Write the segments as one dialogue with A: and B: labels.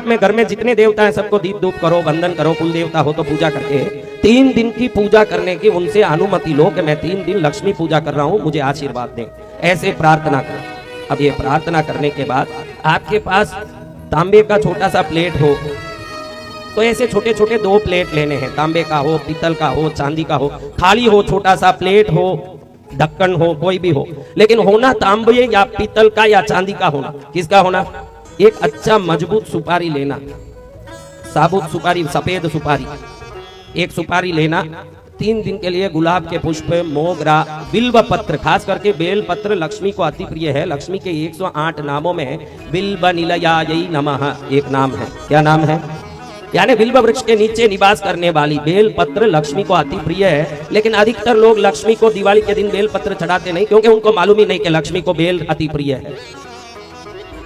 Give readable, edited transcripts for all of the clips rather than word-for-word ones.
A: में घर में जितने देवता हैं सबको दीप धूप करो, वंदन करो, कुल देवता हो तो पूजा करके 3 दिन की पूजा करने की उनसे अनुमति लो कि मैं 3 दिन लक्ष्मी पूजा कर रहा हूं, मुझे आशीर्वाद दें, ऐसे प्रार्थना करो। अब ये प्रार्थना करने के बाद आपके पास तांबे का छोटा सा प्लेट हो तो ऐसे छोटे छोटे 2 प्लेट लेने हैं, तांबे का हो, पीतल का हो, चांदी का हो, थाली हो, छोटा सा प्लेट हो, ढक्कन हो, कोई भी हो, लेकिन होना तांबे या पीतल का या चांदी का होना। किसका होना? एक अच्छा मजबूत सुपारी लेना, साबुत सुपारी, सफेद सुपारी, एक सुपारी लेना। 3 दिन के लिए गुलाब के पुष्प, मोगरा, बिल्व पत्र, खास करके बेल पत्र लक्ष्मी को अति प्रिय है। लक्ष्मी के 108 नामों में बिल्व निलयायै नमः एक नाम है। क्या नाम है? यानी बिल्व वृक्ष के नीचे निवास करने वाली बेल पत्र लक्ष्मी को अति प्रिय है। लेकिन अधिकतर लोग लक्ष्मी को दिवाली के दिन बेल पत्र चढ़ाते नहीं, क्योंकि उनको मालूम ही नहीं कि लक्ष्मी को बेल अति प्रिय है।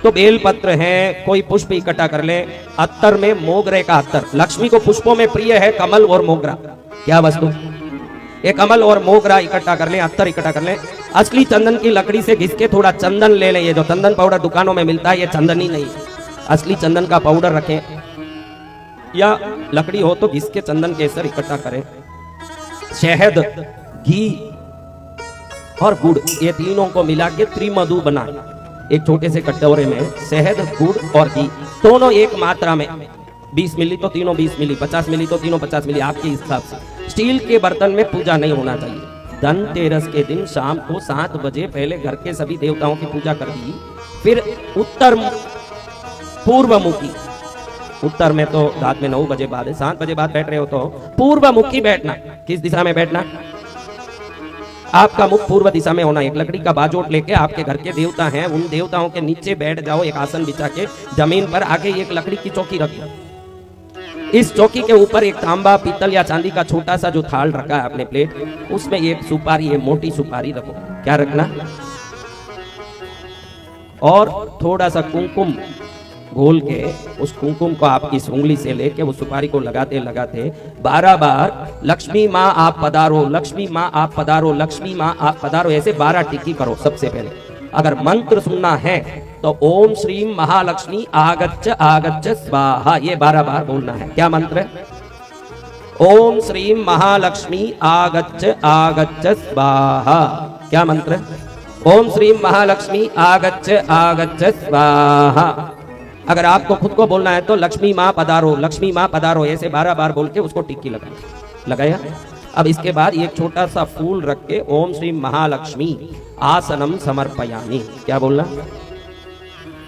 A: तो बेल पत्र है, कोई पुष्प इकट्ठा कर ले। अत्तर में मोगरे का अत्तर, लक्ष्मी को पुष्पों में प्रिय है कमल और मोगरा। क्या वस्तु? एक कमल और मोगरा इकट्ठा कर ले, अत्तर इकट्ठा कर ले। असली चंदन की लकड़ी से घिस के थोड़ा चंदन ले लें। ये जो चंदन पाउडर दुकानों में मिलता है ये चंदन ही नहीं, असली चंदन का पाउडर रखें, या लकड़ी हो तो घिस के चंदन केसर इकट्ठा करें। शहद, घी और गुड़, ये तीनों को मिला के त्रिमधु बनाएं। एक छोटे से कटोरे में शहद, गुड़ और घी दोनों एक मात्रा में, 20 मिली तो तीनों 20 मिली, 50 मिली तो तीनों 50 मिली, आपके हिसाब से। स्टील के बर्तन में पूजा नहीं होना चाहिए। धनतेरस के दिन शाम को 7 बजे पहले घर के सभी देवताओं की पूजा कर दी, फिर उत्तर पूर्वमुखी, उत्तर में तो रात में 9 बजे बाद है, 7 बजे बाद बैठ रहे हो तो पूर्वमुखी बैठना। किस दिशा में बैठना? आपका मुख पूर्व दिशा में होना। एक लकड़ी का बाजोट लेके आपके घर के देवता हैं, उन देवताओं के नीचे बैठ जाओ, एक आसन बिछा के जमीन पर। आगे एक लकड़ी की चौकी रख दो, इस चौकी के ऊपर एक तांबा, पीतल या चांदी का छोटा सा जो थाल रखा है आपने प्लेट, उसमें एक सुपारी है, मोटी सुपारी रखो। क्या रखना? और थोड़ा सा कुमकुम घोल के उस कुमकुम को आपकी उंगली से लेके उस सुपारी को लगाते लगाते 12 बार लक्ष्मी माँ आप पधारो, लक्ष्मी माँ आप पधारो, लक्ष्मी माँ आप पधारो, ऐसे 12 टिक्की करो। सबसे पहले अगर मंत्र सुनना है तो ओम श्री महालक्ष्मी आगच्छ आगच्छ स्वाहा, ये 12 बार बोलना है। क्या मंत्र है? ओम श्री महालक्ष्मी आगच्छ आगच्छ स्वाहा। क्या मंत्र है? ओम श्री महालक्ष्मी आगच्छ आगच्छ स्वाहा। अगर आपको खुद को बोलना है तो लक्ष्मी माँ पधारो, लक्ष्मी माँ पधारो, ऐसे 12 बार बोल के उसको टिक्की लगाया। अब इसके बाद एक छोटा सा फूल रख के ओम श्री महालक्ष्मी आसनम समर्पयामि। क्या बोलना?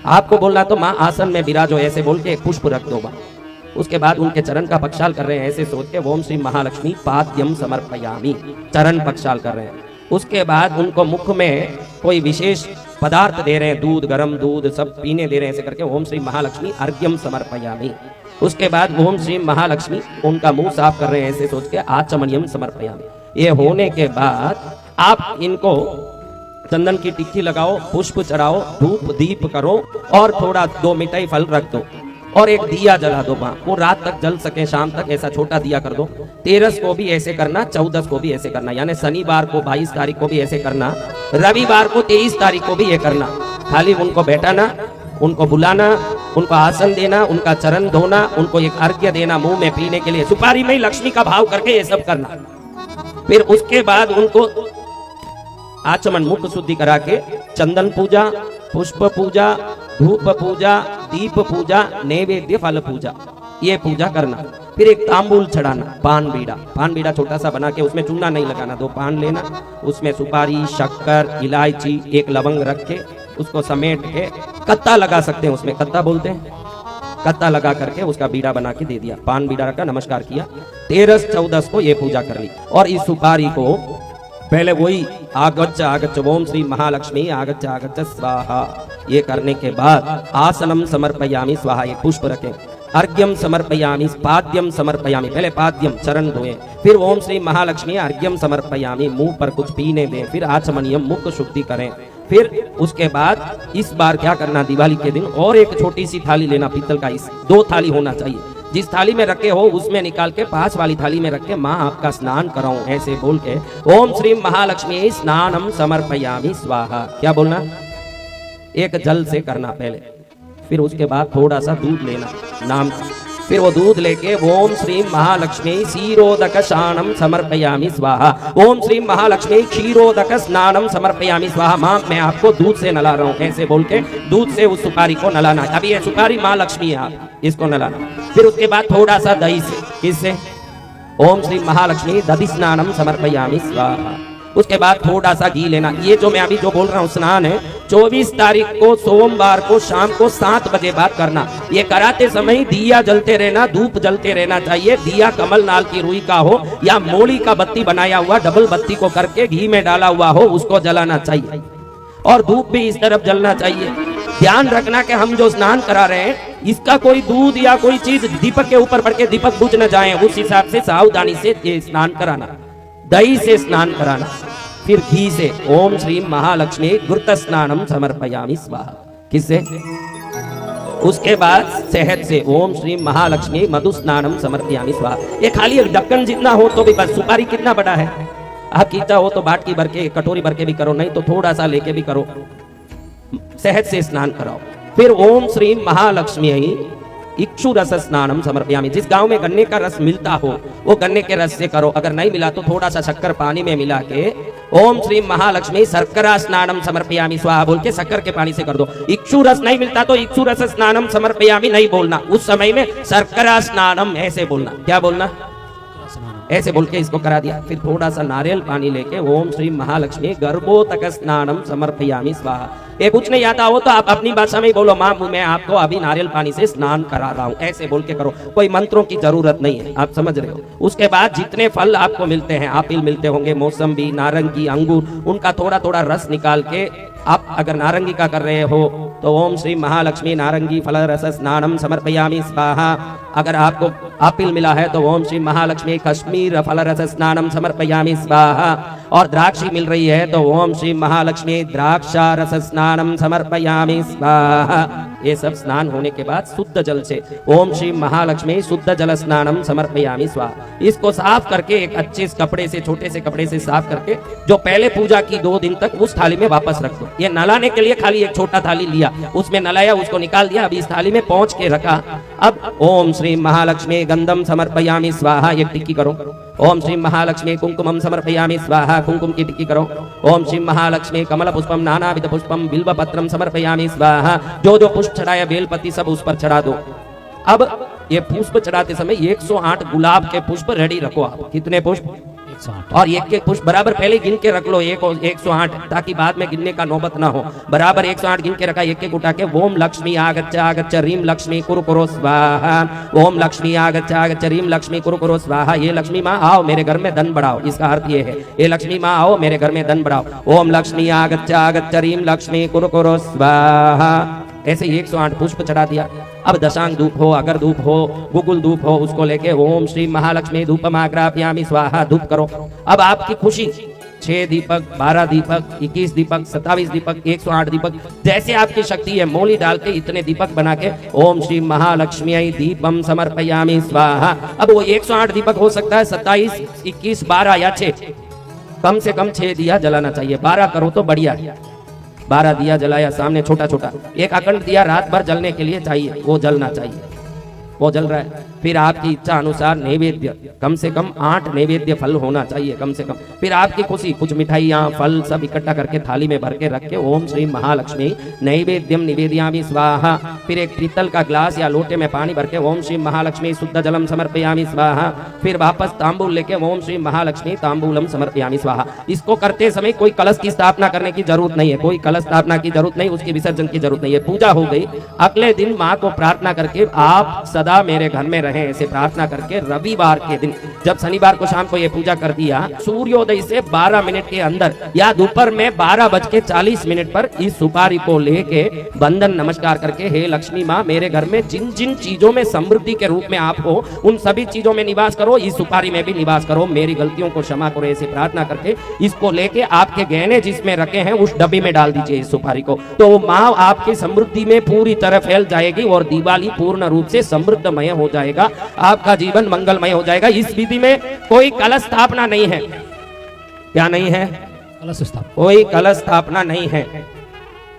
A: आपको बोलना तो माँ आसन में विराजो, ऐसे बोल के एक पुष्प रख दो। उसके बाद उनके चरण का पक्षाल कर रहे हैं, ऐसे सोच के ओम श्री महालक्ष्मी पाद्यम समर्पयामि, चरण पक्षाल कर रहे हैं। उसके बाद उनको मुख में कोई विशेष पदार्थ दे रहे हैं, दूध, गरम दूध सब पीने दे रहे हैं, ऐसे करके ओम श्री महालक्ष्मी अर्घ्यम समर्पयामि। उसके बाद ओम श्री महालक्ष्मी उनका मुंह साफ कर रहे हैं, ऐसे सोच के आचमनियम समर्पयामि। ये होने के बाद आप इनको चंदन की टिक्की लगाओ, पुष्प चढ़ाओ, धूप दीप करो और थोड़ा 2 मिठाई फल रख दो और एक दिया जला दो। वो रात तक जल सके, शाम तक ऐसा छोटा दिया कर दो। 13 को भी ऐसे करना, 14 को भी ऐसे करना, यानी शनिवार को 22 तारीख को भी ऐसे करना, रविवार को 23 तारीख को भी ये करना। खाली उनको बैठाना, उनको बुलाना, उनको आसन देना, उनका चरण धोना, उनको एक अर्घ्य देना मुंह में पीने के लिए, सुपारी में लक्ष्मी का भाव करके ये सब करना। फिर उसके बाद उनको आचमन मुख शुद्धि करा के चंदन पूजा, पुष्प पूजा, धूप पूजा, दीप पूजा, नैवेद्य फल पूजा, ये पूजा करना। फिर एक तांबूल चढ़ाना, पान बीड़ा छोटा सा बना के उसमें चूना नहीं लगाना, 2 पान लेना, उसमें सुपारी, शक्कर, इलायची, एक लवंग रख के उसको समेट के कत्ता लगा सकते हैं, उसमें कत्ता बोलते हैं, कत्ता लगा करके उसका बीड़ा बना के दे दिया, पान बीड़ा रखा, नमस्कार किया। 13-14 को ये पूजा कर ली। और इस सुपारी को पहले वही आगच्छ आगच्छ ओम श्री महालक्ष्मी आगच्छ आगच्छ स्वाहा, ये करने के बाद आसनम समर्पयामि स्वाहा, एक पुष्प रखें। अर्घ्यम समर्पयामि, पाद्यम समर्पयामि, पहले पाद्यम चरण धोए, फिर ओम श्री महालक्ष्मी अर्घ्यम समर्पयामि, मुंह पर कुछ पीने दें, फिर आचमनियम मुख शुद्धि करें। फिर उसके बाद इस बार क्या करना, दिवाली के दिन और एक छोटी सी थाली लेना पीतल का, इस 2 थाली होना चाहिए। जिस थाली में रखे हो उसमें निकाल के पास वाली थाली में रख के माँ आपका स्नान कराऊं, ऐसे बोल के ओम श्री महालक्ष्मी स्नानम समर्पयामि स्वाहा। क्या बोलना? एक जल से करना पहले, फिर उसके बाद थोड़ा सा दूध लेना, नाम का। फिर वो दूध लेके ओम श्री महालक्ष्मी क्षीरोदक स्नानम समर्पयामि स्वाहा, ओम श्री महालक्ष्मी क्षीरोदक स्नानम समर्पयामि स्वाहा। माँ मैं आपको दूध से नला रहा हूँ, ऐसे बोल के दूध से उस सुपारी को नलाना। अभी ये सुपारी माँ लक्ष्मी है, आप इसको नलाना। फिर उसके बाद थोड़ा सा दही से, किससे? ओम श्री महालक्ष्मी दधि स्नानम समर्पयामि स्वाहा। उसके बाद थोड़ा सा घी लेना। ये जो मैं अभी जो बोल रहा हूँ स्नान है 24 तारीख को सोमवार को शाम को 7 बजे बाद करना। ये कराते समय दिया जलते रहना, धूप जलते रहना चाहिए। दिया कमल नाल की रुई का हो या मोली का बत्ती बनाया हुआ डबल बत्ती को करके घी में डाला हुआ हो, उसको जलाना चाहिए। और धूप भी इस तरफ जलना चाहिए। ध्यान रखना कि हम जो स्नान करा रहे हैं इसका कोई दूध या कोई चीज दीपक के ऊपर पड़ के दीपक बुझ न जाए, उस हिसाब से सावधानी से ये स्नान कराना। दही से स्नान कराना, फिर घी से ओम श्री महालक्ष्मी घृत स्नानम समर्पयामि स्वाहा। किससे? उसके बाद शहद से ओम श्री महालक्ष्मी मधु स्नानम समर्पयामि स्वाहा। ये खाली एक ढक्कन जितना हो तो भी बस। सुपारी कितना बड़ा है? आप कीता हो तो बाटकी भर के कटोरी भर के भी करो, नहीं तो थोड़ा सा लेके भी करो। शहद से स्नान कराओ। फिर ओम श्री महालक्ष्मी इक्षु रस स्नानम समर्पयामि। जिस गांव में गन्ने का रस मिलता हो वो गन्ने के रस से करो। अगर नहीं मिला तो थोड़ा सा शक्कर पानी में मिला के ओम श्री महालक्ष्मी शर्करा स्नानम समर्पयामि स्वाहा बोल के शक्कर के पानी से कर दो। इक्षु रस नहीं मिलता तो इक्षु रस स्नानम समर्पयामि नहीं बोलना, उस समय में शर्करा स्नानम ऐसे बोलना। क्या बोलना? ऐसे बोल के इसको करा दिया। फिर थोड़ा सा नारियल पानी लेके ओम श्री महालक्ष्मी गर्भोतक स्नानम समर्पयामि स्वाहा। ये कुछ नहीं आता हो तो आप अपनी भाषा में बोलो, माँ मैं आपको अभी नारियल पानी से स्नान करा रहा हूँ, ऐसे बोल के करो। कोई मंत्रों की जरूरत नहीं है, आप समझ रहे हो। उसके बाद जितने फल आपको मिलते हैं, एप्पल मिलते होंगे, मौसम्बी, नारंगी, अंगूर, उनका थोड़ा थोड़ा रस निकाल के आप अगर नारंगी का कर रहे हो तो ओम श्री महालक्ष्मी नारंगी फल रस स्नानम समर्पयामि स्वाहा। अगर आपको एप्पल मिला है तो ओम श्री महालक्ष्मी कश्मीर फल रस स्नानम समर्पयामि स्वाहा। और द्राक्षी मिल रही है तो ओम श्री महालक्ष्मी द्राक्षा रस स्नानम समर्पयामि स्वाहा। ये सब स्नान होने के बाद शुद्ध जल से ओम श्री महालक्ष्मी शुद्ध जल स्नानम समर्पयामि स्वाहा। इसको साफ करके एक अच्छे कपड़े से, छोटे से कपड़े से साफ करके जो पहले पूजा की 2 दिन तक उस थाली में वापस रख दो। ये नलाने के लिए खाली एक छोटा थाली लिया, उसमें नलाया, उसको निकाल दिया, अभी इस थाली में पहुंच के रखा। अब ओम श्री महालक्ष्मी गंधम समर्पयामि स्वाहा, एक टिक्की करो। ओम श्री महालक्ष्मी कुंकुमम समर्पयामि स्वाहा, कुंकुम की टिक्की करो। ओम श्री महालक्ष्मी कमल पुष्पम नानाविध पुष्पम बिल्व पत्रम समर्पयामि स्वाहा। जो जो पुष्प चढ़ाया बेलपति सब उस पर चढ़ा दो। अब ये पुष्प चढ़ाते समय 108 गुलाब के पुष्प रेडी रखो आप। कितने पुष्प? 108। और एक एक पुष्प बराबर पहले गिन के रख लो, 108, ताकि बाद में गिनने का नौबत ना हो। बराबर 108 गिन के रखा, एक एक उठा के ओम लक्ष्मी आगच्छ आगच्छ रीम लक्ष्मी कुरु कुरु स्वाहा। ओम लक्ष्मी आगच्छ आगच्छ रीम लक्ष्मी कुरु कुरु स्वाहा। ये लक्ष्मी माँ आओ मेरे घर में धन बढ़ाओ, इसका अर्थ ये है, ये लक्ष्मी माँ आओ मेरे घर में धन बढ़ाओ। ओम लक्ष्मी आगच्छ आगच्छ रीम लक्ष्मी कुरु कुरु स्वाहा। ऐसे 108 पुष्प चढ़ा दिया। अब दशांग धूप हो, अगर धूप हो, गुगुल धूप हो, उसको लेके ओम श्री महालक्ष्मी धूपमाग्रापयामि स्वाहा धूप करो। अब आपकी खुशी 6 दीपक, 12 दीपक, 21 दीपक, 27 दीपक, 108 दीपक, जैसे आपकी शक्ति है मोली डाल के इतने दीपक बना के ओम श्री महालक्ष्मी दीपम समर्पयामि स्वाहा। अब वो 108 दीपक हो सकता है 27, 21, 12 या 6, कम से कम 6 दिया जलाना चाहिए। 12 करो तो बढ़िया। 12 दिया जलाया सामने छोटा छोटा, एक अखंड दिया रात भर जलने के लिए चाहिए, वो जलना चाहिए, वो जल रहा है। फिर आपकी इच्छा अनुसार नैवेद्य कम से कम 8 नैवेद्य फल होना चाहिए कम से कम। फिर आपकी खुशी कुछ मिठाइयाँ फल सब इकट्ठा करके थाली में भर के रख के ओम श्री महालक्ष्मी नैवेद्यम निवेदयामि स्वाहा। फिर एक पीतल का ग्लास या लोटे में पानी भर के ओम श्री महालक्ष्मी शुद्ध जलम समर्पयामि स्वाहा। फिर वापस तांबूल लेके ओम श्री महालक्ष्मी तांबूलम समर्पयामि स्वाहा। इसको करते समय कोई कलश की स्थापना करने की जरूरत नहीं है, कोई कलश स्थापना की जरूरत नहीं, उसकी विसर्जन की जरूरत नहीं है। पूजा हो गई, अगले दिन माँ को प्रार्थना करके आप सदा मेरे घर में रहे ऐसे प्रार्थना करके रविवार के दिन जब शनिवार को शाम को ये पूजा कर दिया, सूर्योदय से 12 मिनट के अंदर या दोपहर में 12:40 पर इस सुपारी को लेके बंधन नमस्कार करके हे लक्ष्मी माँ मेरे घर में जिन जिन चीजों में समृद्धि के रूप में आप हो उन सभी चीजों में निवास करो, इस सुपारी में भी निवास करो, मेरी गलतियों को क्षमा करो, ऐसे प्रार्थना करके इसको लेके आपके गहने जिसमें रखे हैं उस डब्बी में डाल दीजिए इस सुपारी को। तो वो माँ आपकी समृद्धि में पूरी तरह फैल जाएगी और दिवाली पूर्ण रूप से समृद्धमय हो जाएगा, आपका जीवन मंगलमय हो जाएगा। इस विधि में कोई कलश स्थापना नहीं है। क्या नहीं है? कलश स्थापना, कोई कलश स्थापना नहीं है।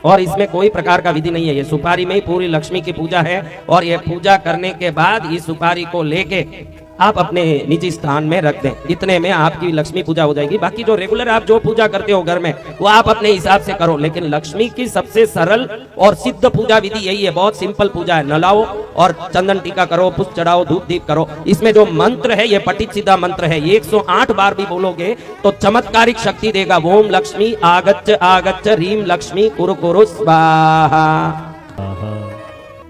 A: और इसमें कोई प्रकार का विधि नहीं है। ये सुपारी में ही पूरी लक्ष्मी की पूजा है और ये पूजा करने के बाद इस सुपारी को लेके आप अपने निजी स्थान में रख दें, इतने में आपकी लक्ष्मी पूजा हो जाएगी। बाकी जो रेगुलर आप जो पूजा करते हो घर में वो आप अपने हिसाब से करो, लेकिन लक्ष्मी की सबसे सरल और सिद्ध पूजा विधि यही है। बहुत सिंपल पूजा है, नलाओ और चंदन टीका करो, पुष्प चढ़ाओ, धूप दीप करो। इसमें जो मंत्र है ये पठित सीधा मंत्र है, 108 बार भी बोलोगे तो चमत्कारिक शक्ति देगा। ओम लक्ष्मी आगच्छ आगच्छ रीम लक्ष्मी कुरु कुरु स्वाहा।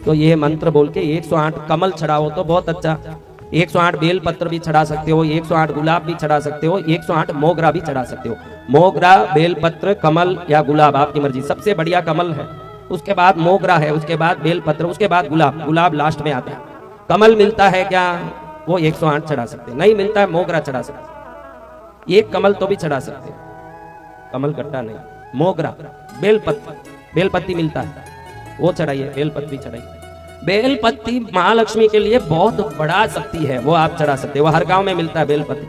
A: तो ये मंत्र बोल के 108 कमल चढ़ाओ तो बहुत अच्छा। 108 बेल पत्र भी चढ़ा सकते हो, 108 गुलाब भी चढ़ा सकते हो, 108 मोगरा भी चढ़ा सकते हो। मोगरा, बेल पत्र, कमल या गुलाब आपकी मर्जी। सबसे बढ़िया कमल है, उसके बाद मोगरा है, उसके बाद बेल पत्र, उसके बाद गुलाब। गुलाब लास्ट में आता है। कमल मिलता है क्या, वो 108 चढ़ा सकते हैं। नहीं मिलता है, मोगरा चढ़ा सकते। एक कमल तो भी चढ़ा सकते हैं, कमल कट्टा नहीं, मोगरा, बेल पत्र, बेल पत्ती मिलता है वो चढ़ाइए, बेल पत्ती चढ़ाइए। बेल पत्ती महालक्ष्मी के लिए बहुत बड़ा शक्ति है, वो आप चढ़ा सकते हो। हर गांव में मिलता है बेल पत्ती।